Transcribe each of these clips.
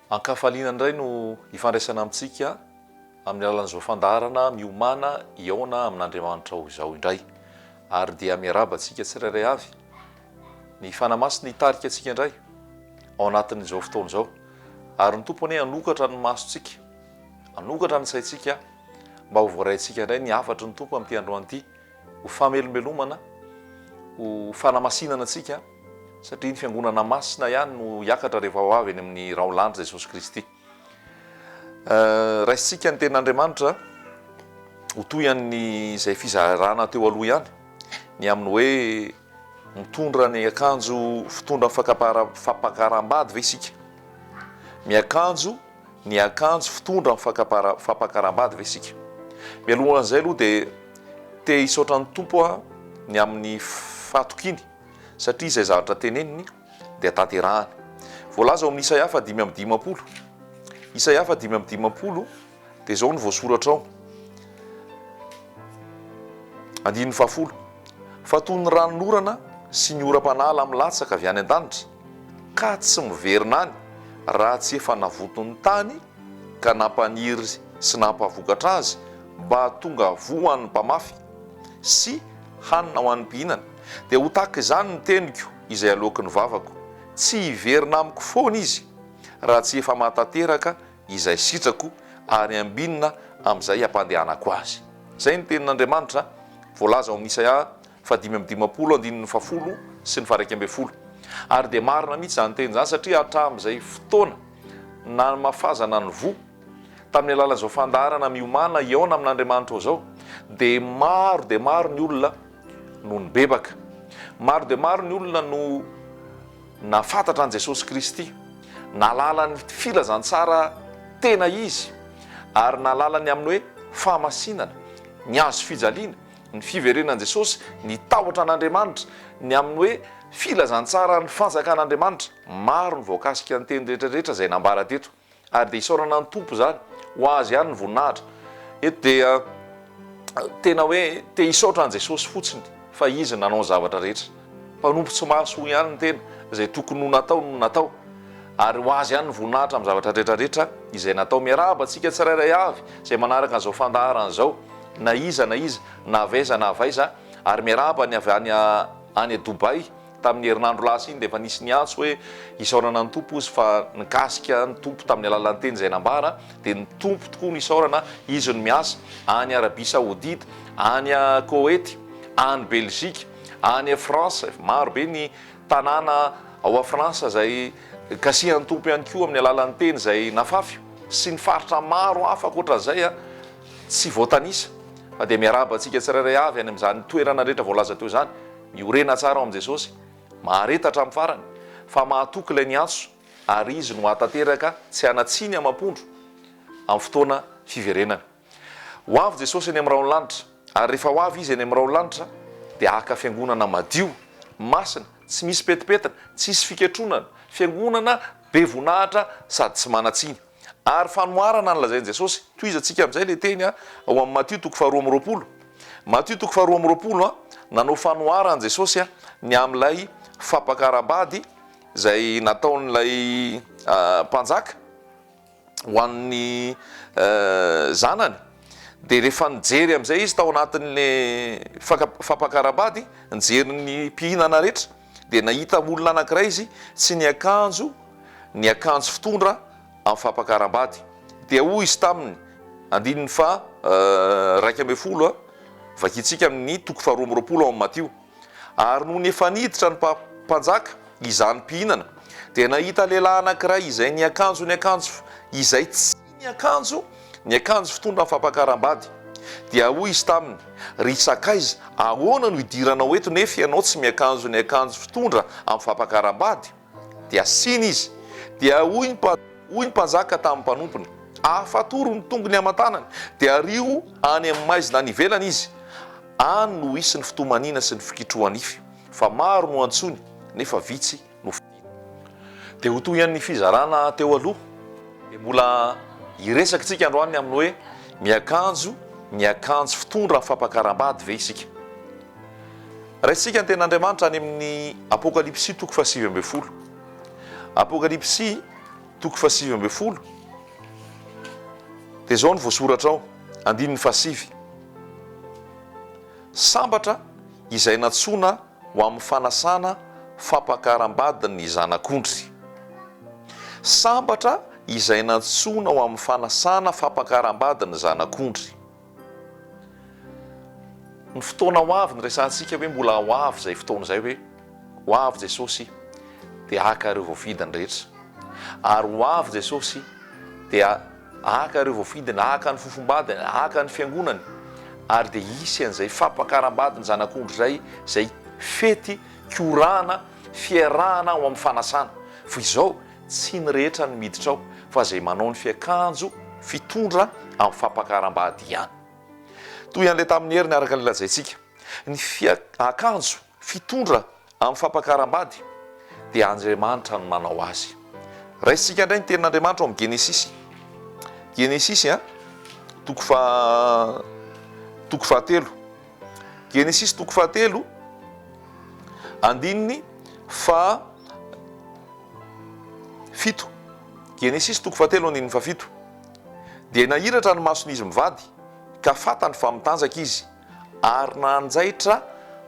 Ankafaliana indray no ifandraisana amintsika amin'ny alalan'izao fandarana miomana iona amin'Andriamanitra ho izao indray ary dia miaraba antsika tsirairay avy ny fanamasina hitarika antsika indray ao anatin'izao fotoana izao ary ny tompony anokatra ny masontsika anokatra ny saintsika mba ho voaraintsika indray ny afatry ny tompo amin'ity androany ity ho famelomelomana ho fanamasinana antsika satria ny fiangonana masina ihany no hiakatra rehefa ho avy eny amin'ny raolandry Jesosy Kristy. Raisitsika ny tenin'Andriamanitra ho toy an'ny izay fizarana teo aloha ihany ny amin'ny hoe mitondra ny akanjo fitondra fampakaram-bady ve isika miakanjo ny akanjo fitondra fampakaram-bady ve isika mialohan'izay aloha dia te hisaotra ny tompo ny amin'ny fatokiny satria izay zavatra teneniny dia tanterahany voalaza ao amin'ny Isaia 5:10 Isaia 5:10 dia izao no voasoratra ao 10 fa toy ny ranon'orana sy ny oram-panala amin'ny latsaka avy any an-danitra ka tsy miverina any raha tsy efa navotony tany ka nampaniry sy nampavokatra azy mba tonga voa ny mpamafy sy hanina ho an'ny mpihinana dia ho tahaka izany ny teniko izay aloky ny vavako tsy hiverina amiko foana izy raha tsy efa mahatateraka izay sitrako ary ambinina amin'izay hampandehanako azy. Izay ny tenin'Andriamanitra voalaza ao amin'ny Isaia 5:10 sy ny 11 ary dia marina mihitsy izany teny izany satria hatramin'izay fotoana na mafazana ny voa tamin'ny alalan'izao fandarana miomana iona amin'Andriamanitra zao dia maro ny olona no nibebaka maro dia maro ny olona no nafantatra an' Jesosy Kristy nalala ny filazantsara tena izy ary nalalany amin'ny hoe fahamasinana ny azo fijaliana ny fiverenan'i Jesosy ny tahotra an'Andriamanitra ny amin'ny hoe filazantsara ny fanjakan'Andriamanitra maro ny voakasika ny teny rehetrarehetra izay nambara teto ary dia isaorana ny tompo zany ho azy ihany ny voninahitra eto dia tena hoe te hisaotra an' Jesosy fotsiny fa izy nanao zavatra rehetra mpanompo tsy mahasoa ihany ny tena izay tokony ho natao no natao ary ho azy ihany ny voninahitra amin'ny zavatra rehetrarehetra izay natao miaraba antsika tsirairay avy izay manaraka an'izao fandaharana izao na iza na avaiza ary miaraba ny avy any Dubai tamin'ny herinandro lasa iny dia efa nisy ny antso hoe isaorana ny tompo izy fa nikasika ny tompo tamin'ny alalan'ny teny izay nambara dia ny tompo tokoa ny isaorana izy no miasa any Arabia Saodita any Koety any Belzika any France maro be ny tanàna ao a Fransa izay kasihan'ny tompo ihany koa amin'ny alalan'ny teny izay nafafy sy ny faritra maro hafa ankoatran'izay tsy voatanisa fa dia miaraba antsika tsirairay avy any amin'izany toerana rehetra voalaza teo izany miorena tsara ao amin'i Jesosy maharetatra amin'ny farany fa mahatoky ilay ny antso ary izy no hatateraka tsy hanatsiny amam-pondro amin'ny fotoana fiverenana ho avy Jesosy eny amin'ny raolanitra ary rehefa ho avy izy eny amin'ny raolanitra dia haka fiangonana madio masina tsy misy petipetina tsy misy fiketronana fiangonana be voninahitra sady tsy manatsiny ary fanoharana ny lazain'i Jesosy toy izy antsika amin'izay le teny ao amin'ny Matthieu 4:20 Matthieu 4:20 nanao fanoharana Jesosy ny amin'ilay fampakaram-bady izay nataon'ilay mpanjaka ho an'ny zanany dia rehefa nijery amin'izay izy tao anatin'le fampakaram-bady nijery ny mpihinana rehetra dia nahita olona anankiray izy tsy ny akanjo fitondra amin'ny fampakaram-bady dia hoy izy taminy 12 vakitsika amin'ny 2:20 ao amin'ny Matthieu ary no efa niditra ny mpanjaka izany mpihinana dia nahita lehilahy anankiray izay ny akanjo izay tsy ny akanjo fitondra amin'ny fampakaram-bady dia hoy izy taminy ry sakaiza ahoana no hidiranao eto nefa ianao tsy miakanjo ny akanjo fitondra amin'ny fampakaram-bady dia siny izy dia hoy ny mpanjaka tamin'ny mpanompony afatoro ny tongony aman-tanany dia rio any amin'ny maizina ny ivelany izy any no isy ny fitomanina sy ny fikitrohanify fa maro no antsony nefa vitsy no fidina dia ho toy ihany ny fizarana teo aloha dia mbola iresaka tsika androany amin'ny hoe miakanjo fitondra amin'ny fampakaram-bady ve isika raisitsika ny ten'Andriamanitra any amin'ny Apokalipsy 7:20 Apokalipsy toko fasivy ambe folo dia zao ny voasoratra ao andininy fasivy sambatra izay natsona ho amin'ny fanasana fampakaram-bady ny zanak'ondry sambatra izay natsona ho amin'ny fanasana fampakaram-bady ny zanak'ondry ny fotoana ho avy ny resantsika hoe mbola ho avy zay fotoana zay hoe ho avy Jesosy dia aka ireo voavidiny rehetra ary ho avy Jesosy dia aka ireo voafidiny aka ny fofombadiny aka ny fiangonany ary dia isy an'izay fampakaram-bady ny zanak'ondry zay fety korana fiarahana ao amin'ny fanasana fa izao tsy ny rehetra ny miditra ao fa zay manao ny fiakanjo fitondra amin'ny fampakaram-bady ihany toy an'ilay tamin'ny herin'ny araka ny lazaintsika ny akanjo fitondra amin'ny fampakaram-bady dia Andriamanitra no manao azy raisitsika indray ny tenin'Andriamanitra ao amin'ny Genesisy toko fahatelo Genesisy toko fahatelo andininy fafito Genesisy toko fahatelo andininy fafito dia nahiratra ny mason'izy mivady ka fatany fa mitanjaka izy ary nanjaitra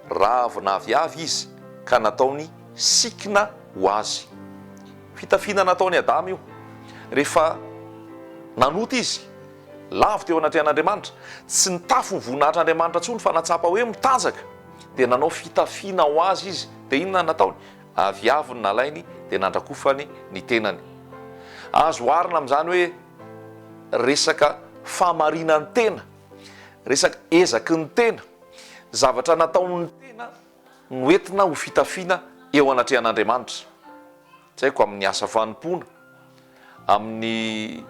ravina aviavy izy ka nataony sikina ho azy fitafiana nataony Adama io rehefa nanota izy lavy teo anatrehan'Andriamanitra tsy nitafo ny voninahitr'Andriamanitra ntsony fa natsapa hoe mitanjaka dia nanao fitafiana ho azy izy dia inona nataony aviavy ny nalainy dia nandrakofany ny tenany azo oharina amin'izany hoe resaka famarinany tena resaka ezaky ny tena zavatra nataony tena noentina ho fitafiana eo anatrehan'Andriamanitra tsy haiko amin'ny asa fanompoana amin'ny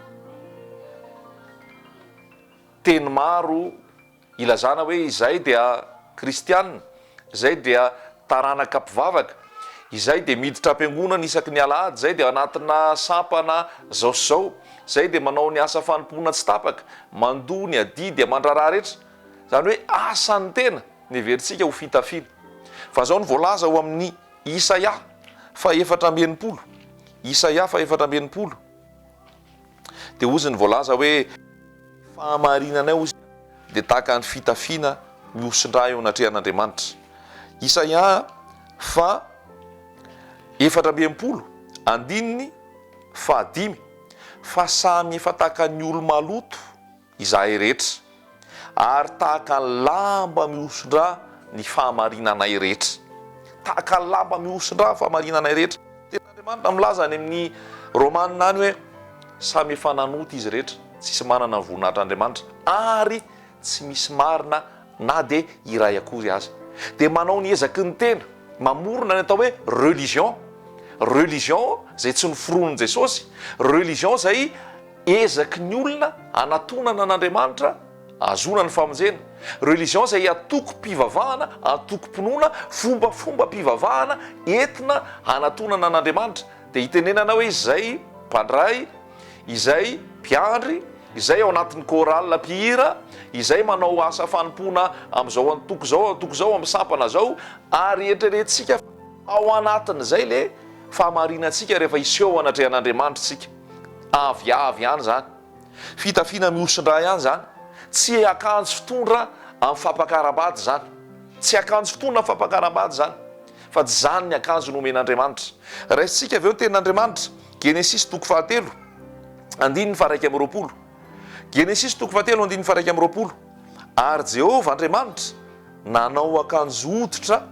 teny maro ilazana hoe izay dia kristianina izay dia taranaka mpivavaka izay dia miditra am-piangonana isaky ny alahady izay dia anatina sampana zao sy zao izay dia manao ny asa fanompoana tsy tapaka mandoa ny adidy amandraraha rehetra zany hoe asany tena ny veritsika ho fitafiana fa zao ny voalaza ho amin'ny Isaia fa 4:4 Isaia fa 4:4 dia ozy ny voalaza hoe fahamarinana ozy dia tahaka ny fitafiana miosindra eo anatrehan'Andriamanitra Isaia fa 4:4 andininy fa 5 fa samy efa tahaka ny olo maloto izahay rehetra ary tahaka ny lamba miosindra ny fahamarinanay rehetra tahaka ny lamba miosindra fahamarinanay rehetra ten'Andriamanitra milaza any amin'ny Romanina any hoe samy efa nanota izy rehetra tsisy manana ny voninahitr'Andriamanitra ary tsy misy marina na dia iray akory azy dia manao ny ezaky ny tena mamorona ny atao hoe religion zay tsy noforonin Jesosy religion zay ezaky ny olona anatonana an'Andriamanitra azona ny famonjena religion zay atoko mpivavahana atoko mpinoana fombafomba mpivavahana entina anatonana an'Andriamanitra dia hitenenana hoe izay mpandray izay mpiandry izay ao anatin'ny koral mpihira izay manao asa fanompoana amin'izao antoko zao amin'ny sampana zao ary eritreretintsika ao anatin'izay le fahamarinantsika rehefa iseho anatrehan'Andriamanitra tsika aviavy ihany zany fitafiana miosindra ihany zany tsy akanjo fitondra amin'ny fampakaram-bady zany tsy akanjo fitondra amin'ny fampakaram-bady zany fa tsy zany ny akanjo nomen'Andriamanitra raisitsika avy eo ny tenin'Andriamanitra Genesisy toko fahatelo andininy fa 1:20 Genesisy toko fahatelo andininy fa 1:20 ary Jehovah Andriamanitra nanao akanjo hoditra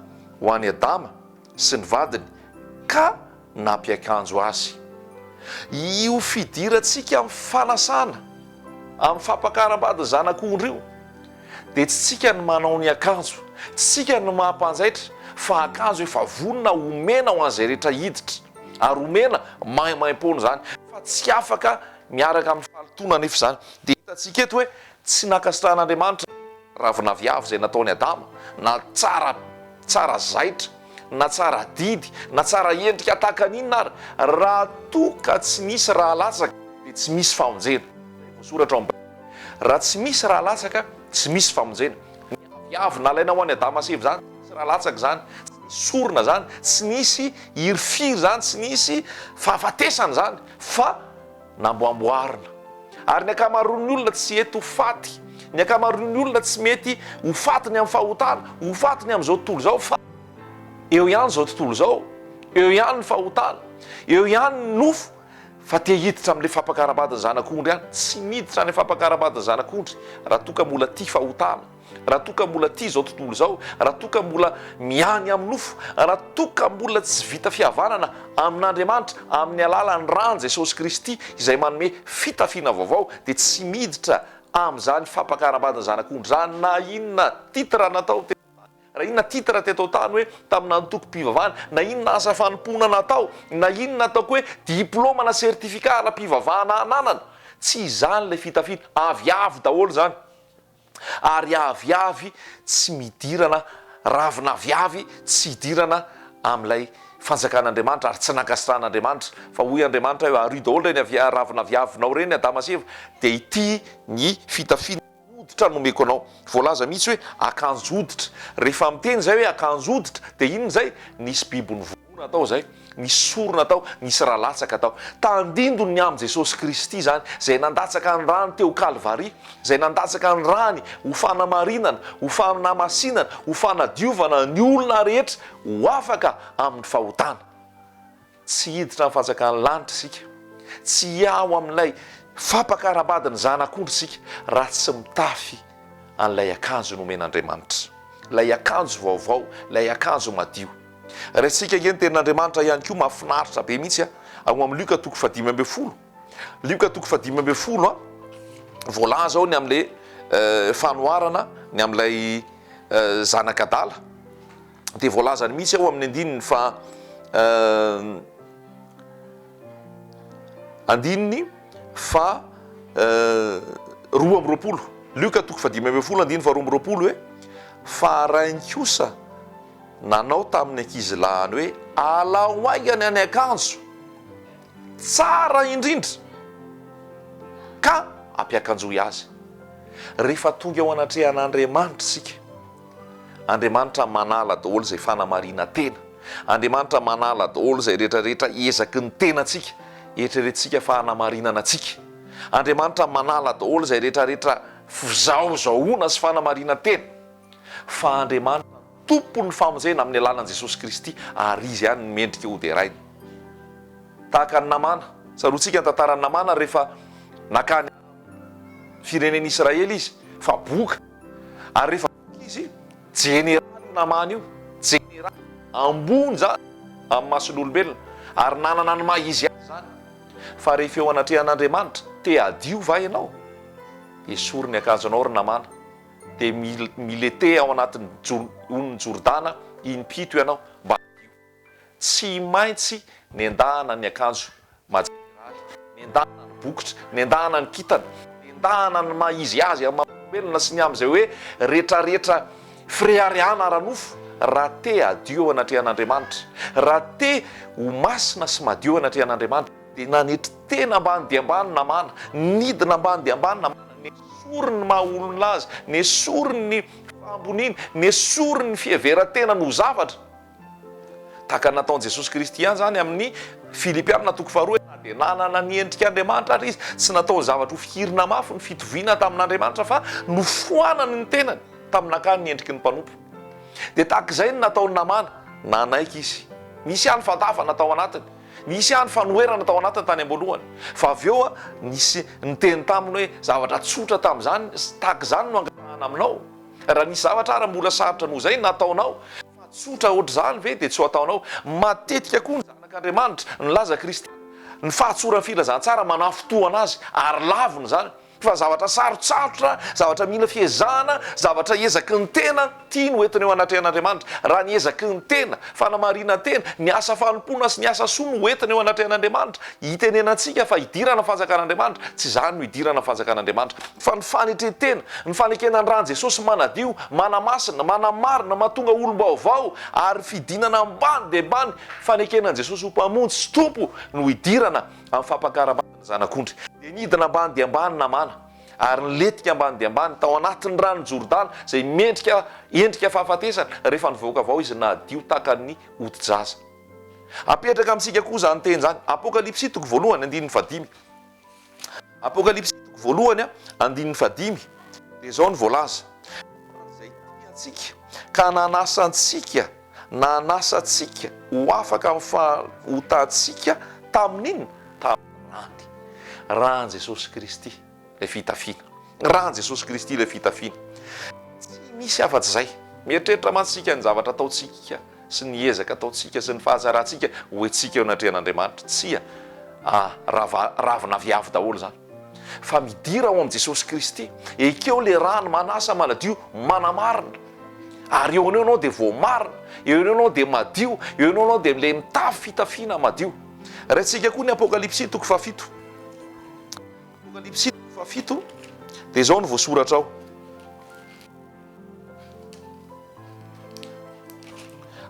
ho an'i Adama sy ny vadiny ka nampiakanjo azy io fidirantsika amin'ny fanasana amin'ny fampakaram-bady zanak'ondry io dia tsy tsika ny manao ny akanjo tsy tsika ny mampanjaitra fa akanjo efa vonona omena ho an'izay rehetra hiditra ary omena maimaim-pony zany fa tsy afaka miaraka amin'ny falitona nefa zany dia hitantsika eto hoe tsy nakasitran'Andriamanitra ravina viavy zay nataony Adama na tsara zaitra na tsara didy na tsara endrika tahaka n'inona ary raha toka tsy misy raha latsaka dia tsy misy famonjena voasoratra ao raha tsy misy raha latsaka tsy misy famonjena ny viavy nalaina ho an'i Adama sevy zany tsy raha latsaka zany tsy sorona zany, tsy nisy irifiry zany, tsy nisy fahafatesana zany, fa namboamboarina. Ary ny akamaroan'ny olona tsy eto faty, ny akamaroan'ny olona tsy mety ho fatiny amin'ny fahotana, ho fatiny amin'izao tontolo zao, fa eo ihany zao tontolo zao, eo ihany ny fahotana, eo ihany ny nofo, fa te hiditra amin'le fampakaram-badiny zanak'ondry ihany. Tsy miditra ny fampakaram-badiny zanak'ondry raha toa ka mbola tia fahotana, raha toa ka mbola tia zao tontolo zao, raha toa ka mbola miany amin'ny nofo, raha toa ka mbola tsy vita fihavanana amin'Andriamanitra amin'ny alalan'ny rany Jesosy Kristy izay manome fitafiana vaovao, dia tsy miditra amin'izany fampakaram-badiny zanak'ondry zany. Na inona titra natao raha inona titra teto tany hoe tamina antoko-pivavahana, na inona asa fanompona natao, na inona ataoko hoe diplôma na sertifika ara-pivavahana ananana, tsy izany le fitafiana, aviavy daholo zany. Ary aviavy tsy midirana, ravina aviavy tsy hidirana amin'ilay fanjakan'Andriamanitra ary tsy nankasitrahan'Andriamanitra. Fa hoy Andriamanitra hoe ary daholo reny ravina aviavinao reny Adama sy Eva, dia ity ny fitafiana hoditra nomeko anao. Voalaza mihitsy hoe akanjo hoditra. Rehefa miteny zay hoe akanjo hoditra, dia inona zay? Nisy bibiny vorona tao zay, nisy sorona tao, nisy rahalatsaka tao. Tandindony ny amin' Jesosy Kristy zany, zay nandatsaka ny rany teo Kalvari, zay nandatsaka ny rany ho fanamarinana, ho fanamasinana, ho fanadiovana ny olona rehetra ho afaka amin'ny fahotana. Tsy hiditra amin'ny fanjakan'ny lanitra isika, tsy ao amin'ilay fampakaram-badiny zanak'ondry isika raha tsy mitafy an'ilay akanjo nomen'Andriamanitra, ilay akanjo vaovao, ilay akanjo madio. Raha ny tenin'Andriamanitra ihany koa mahafinaritra be mihitsy ao amin'ny Luka 5:10. Luka 5:10 voalaza ao ny amin'le fanoharana ny amin'ilay zanak'adala, dia voalazany mihitsy ao amin'ny andininy fa andininy fa 2:20. Luka 5:10 andininy fa 2:20 hoe fa rainy kosa nanao tamin'ny ankizilahany hoe alao aingany any akanjo tsara indrindra ka ampiakanjoy azy. Rehefa tonga ao anatrehan'Andriamanitra isika, Andriamanitra manala daholo izay fanamarina tena, Andriamanitra manala daholo izay rehetrarehetra ezaky ny tenantsika, eritreretintsika fanamarinana antsika. Andriamanitra manala daholo izay rehetrarehetra fizaozahoana sy fanamarina tena, fa Andriamanitra tompony famonjena amin'ny alalan'i Jesosy Kristy, ary izy ihany mendrika ho deraina. Tahaka ny Namana, tsaroantsika ny tantaran'ny Namana rehefa nakany firenen'i Israely izy, fa boka, ary rehefa izy jeneraly Namana io, jeneraly ambony zany amin'ny mason'olombelona, ary nanana ny maha izy azy zany. Fa rehefa eo anatrehan'Andriamanitra te adio va ianao, esory ny akanjonao ry Namana, dia milete ao anatin'ny on'ny Jordana impito ianao mba adio. Tsy maintsy ny endahana ny akanjo majeraly, ny endahana ny bokotra, ny endahana ny kitana, ny endahana ny maha izy azy amin'ny mahavelona sy ny amin'izay hoe rehetrarehetra firehariana ara-nofo, raha te adio ao anatrehan'Andriamanitra, raha te ho masina sy madio anatrehan'Andriamanitra, dia nanetry tena ambany dia ambany Namana, nidina ambany dia ambany Namana, nesoriny ny mahaolona azy, nesoriny ny fahamboniana, nesoriny ny fiheveran-tena no zavatra. Tahaka nataon'i Jesosy Kristy ihany zany amin'ny Filipianina 2:2, dia nanana ny endrik'Andriamanitra ary izy, tsy nataony zavatra ho fikirina mafy ny fitoviana tamin'Andriamanitra, fa nofoanany ny tenany tamin'ankany ny endriky ny mpanompo. Dia tahaka izay ny nataony Namana, nanaiky izy, nisy ihany fandafa natao anatiny, nisy ihany fanoherana natao anatiny tany am-boalohany, fa avy eo nisy niteny taminy hoe zavatra tsotra tamin'izany, tahaka izany no angatahana aminao. Raha nisy zavatra ary mbola sarotra noho izay nataonao, fa tsotra ohatr' izany ve dia tsy ho ataonao. Matetika koa ny zanak'Andriamanitra nilaza Kristy, ny fahatsorany filazantsara manafotoana azy ary laviny zany, fa zavatra sarotsarotra, zavatra mila fiezahana, zavatra ezaky ny tena, tia no entiny eo anatrehan'Andriamanitra. Raha ny ezaky ny tena, fanamarina tena, ny asa fanompona sy ny asa soa no entiny eo anatrehan'Andriamanitra, hitenenantsika fa hidirana fanjakan'Andriamanitra. Tsy izany no hidirana fanjakan'Andriamanitra, fa ny fanetretena, ny fanekenan'ny rany Jesosy manadio, manamasina, manamarina, mahatonga olom-baovao ary fidinana ambany dia ambany, fanekenan'i Jesosy ho mpamonjy sy tompo no hidirana amin'ny fampakaram-badiny zanak'ondry. Dia nidina ambany dia ambany Namana, ary nyletika ambany dia ambany tao anatin'ny rano Jordana zay endrika fahafatesana rehefa nivoaka avao izy nadio takany odi-jaza. Apetraka amintsika koa zany teny zany Apokalipsy toko voalohany andininy fadimy. Apokalipsy toko voalohany andininy fadimy dia zao ny voalaza zay tiantsika ka nanasantsika ho afaka amin'ny fahotantsika tamin'inona tamin'ny rany Jesosy Kristy le fitafiana. Rany Jesosy Kristy le fitafiana. Tsy misy afa-tsy zay. Mieritreritra mantsika ny zavatra ataotsika sy ny ezaka ataotsika sy ny fahazarantsika hoentsika eo anatrehan'Andriamanitra. Tsia ravina viavy daholo zany. Fa midira ao amin'ny Jesosy Kristy. Ekeo le rano manasa manadio manamarina. Ary eo anao dia voamarina, eo anao dia madio, eo anao dia le mitafy fitafiana madio. Raintsika koa ny Apokalipsy toko 7. Apokalipsy toko 7 dia zao ny voasoratra ao.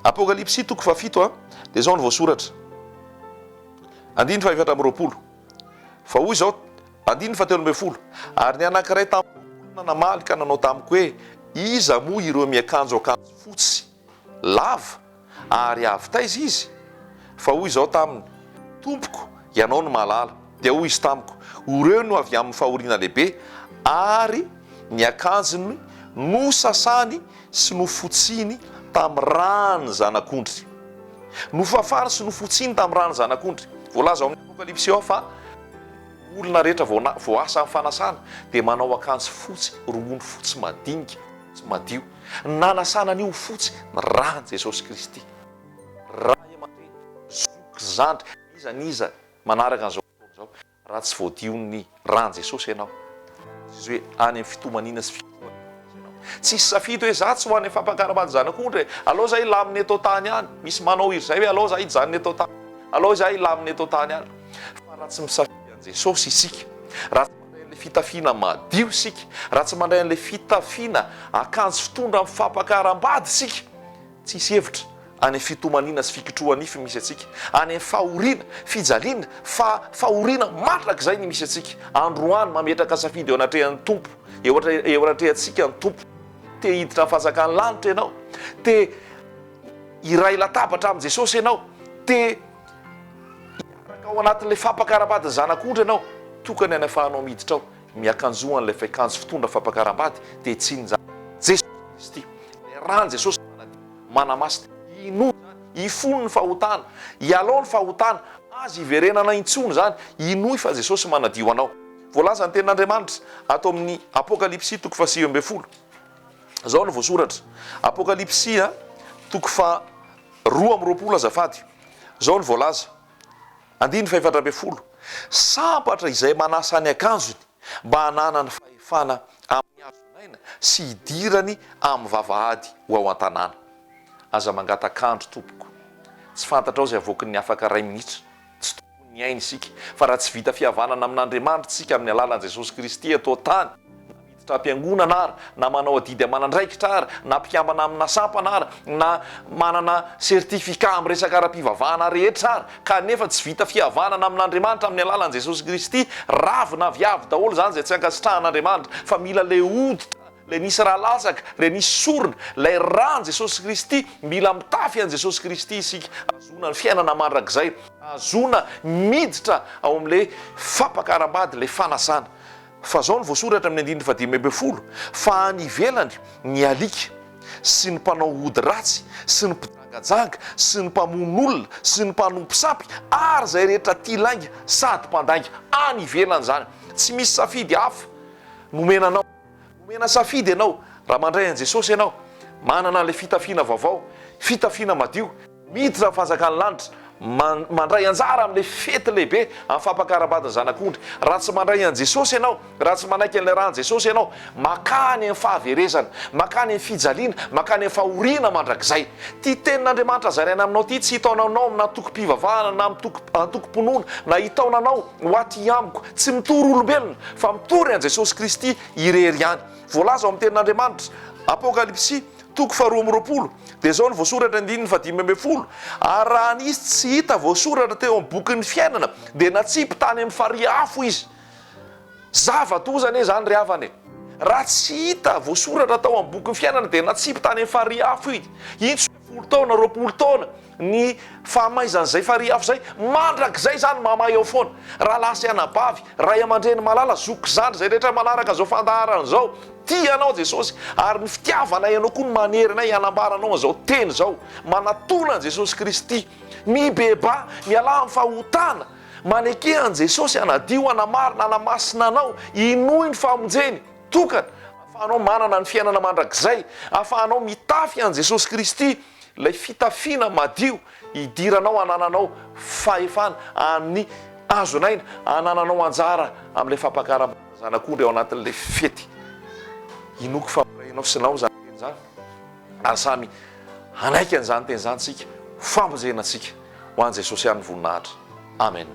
Apokalipsy toko 7 dia zao ny voasoratra. Andiny fa 720. Fa hoy zao andiny fa 13. Ary ny anankiray tamin'olona namaly ka nanao tamiko hoe iza moa ireo miakanjo fotsy lava ary avy taiza izy? Fa hoy zao taminy tompoko ianao no malala. Dia hoy izy tamiko ireo no avy amin'ny fahoriana lehibe ary ny akanjony no sasany sy no fotsiny tamin'ny rano zanak'ondry. No fafary sy no fotsiny tamin'ny rano zanak'ondry. Voalaza ao amin'ny Apokalipsy ao fa olona rehetra voasa amin'ny fanasana dia manao akanjo fotsy, rongony fotsy madinika, tsy madio. Nanasana an'io fotsy ny rano Jesosy Kristy. Raha matoe zoky zandry niza manaraka an'izao zao raha tsy voadio ny rano Jesosy ianao. Izy hoe any amin'ny fitomanina sy fitomanina ianao. Tsisy safidy hoe za tsy ho any fampakaram-bady zanak'ondry alao zahay laminy eto tany any. Misy manao iry zay hoe alao zahay hijanony eto tany, alao zahay laminy eto tany any. Fa raha tsy misafidy an Jesosy isika, raha tsy mandray an'ilay fitafiana madio isika, raha tsy mandray an'ilay fitafiana akanjo fitondra amin'ny fampakaram-bady isika, tsisy hevitra any fitomanina sy fikitroha nify misy atsika, any fahoriana, fijaliana, fahoriana matrak'izay ny misy atsika. Androany mametraka safidy eo anatrehan'ny tompo, eo anatrehantsika ny tompo. Te hiditra amin'ny fanjakany lanitra ianao, te iray latabatra amin'i Jesosy ianao, te hiaraka ao anatin'ilay fampakaram-bady zanak'ondry ianao, tokany any ahafahanao miditra ao miakanjoan'ilay akanjo fitondra fampakaram-bady dia tsy ny Jesosy Kristy. Le rano Jesosy manamasina ino zany ifono ny fahotana, ialao ny fahotana, azy iverenana intsony zany inoy fa Jesosy manadio anao. Voalaza ny tenin'Andriamanitra atao amin'ny Apokalipsy toko 9. Zao ny voasoratra. Apokalipsy toko 2:20 azafady. Zao ny voalaza. Andiny 7:20. Sambatra izay manasa ny akanjony mba hanana ny fahefana amin'ny hazonaina sy hidirany amin'ny vavahady ho ao an-tanàna. Aza mangata-kandro tompoko. Tsy fantatrao zay avoakin'ny afaka 2 minitra. Tsy tokony ny aina isika. Fa raha tsy vita fihavanana amin'Andriamanitra isika amin'ny alalan'i Jesosy Kristy atao tany, na ampiangonana ary, na manao adidy aman'andraikitra ary, na mpiambana amina sampana ary, na manana sertifika amin'ny resaka ara-pivavahana rehetra ary, kanefa tsy vita fihavanana amin'Andriamanitra amin'ny alalan'i Jesosy Kristy, ravina viavy daholo zany zay tsy ankasitrahan'Andriamanitra, fa mila le hoditra, le nisy raha lasaka, le nisy sorona, le rano Jesosy Kristy, mila mitafy an Jesosy Kristy isika, azona ny fiainana mandrakizay, azona miditra ao amin'le fampakaram-bady, le fanasana. Fa zao ny voasoratra amin'ny 5:20, fa any ivelany ny alika sy ny mpanao ody ratsy sy ny mpijangajanga sy ny mpamon'olona sy ny mpanompo sampy ary zay rehetra tia lainga sady mpandainga, any ivelany zany. Tsy misy safidy hafa nomenanao, nomena safidy ianao raha mandray an Jesosy ianao, manana le fitafiana vaovao, fitafiana madio, miditra fanjakany lanitra, mandray anjara amin'le fety lehibe amin'ny fampakaram-bady zanak'ondry. Raha tsy mandray an Jesosy ianao, raha tsy manaiky an'ilay rano Jesosy ianao, makany amin'ny fahaverezana, makany amin'ny fijaliana, makany amin'ny fahoriana mandrakizay. Ty tenin'Andriamanitra zaraina aminao ty tsy hitaonanao na toko-pivavahana na antoko-ponoana, na hitaonanao ho aty amiko, tsy mitory olombelona fa mitory an Jesosy Kristy irery ihany. Voalaza ao amin'ny tenin'Andriamanitra Apokalipsy toko 2:20 dia zao ny voasoratra 5:20. Ary raha nisy tsy hita voasoratra teo amin'ny bokin'ny fiainana dia natsipy tany amin'ny fariafo izy. zavatozany zany ry havany raha tsy hita voasoratra tao amin'ny boky ny fiainana dia natsipy-tany amin'ny fariafo iny intsy folo taona roapolo taona ny fahamaizan'izay fariafo zay mandrak'izay zany mamay eo foana raha lasa anabavy ray aman-dreny malala zoky zandry zay rehetra manaraka zao fandaharana zao tia anao Jesosy ary ny fitiavana ianao koa ny manery anambaranao an'izao teny zao manatona an Jesosy Kristy mibeba miala amin'ny fahotana maneke an Jesosy anadio anamarina anamasina anao inoy ny famonjeny tokana afahanao manana ny fiainana mandrak'izay afahanao mitafy an Jesosy Kristy lay fitafiana madio idiranao anananao fahefana amin'ny azonaina anananao anjara amin'ilay fampakaram-zanak'ondry ao anatin'ilay fety inoko famirainao sinao zany teny zany ary samy anaiky an'izany teny zany tsika famponjenantsika ho an' Jesosy ihany voninahitra amen.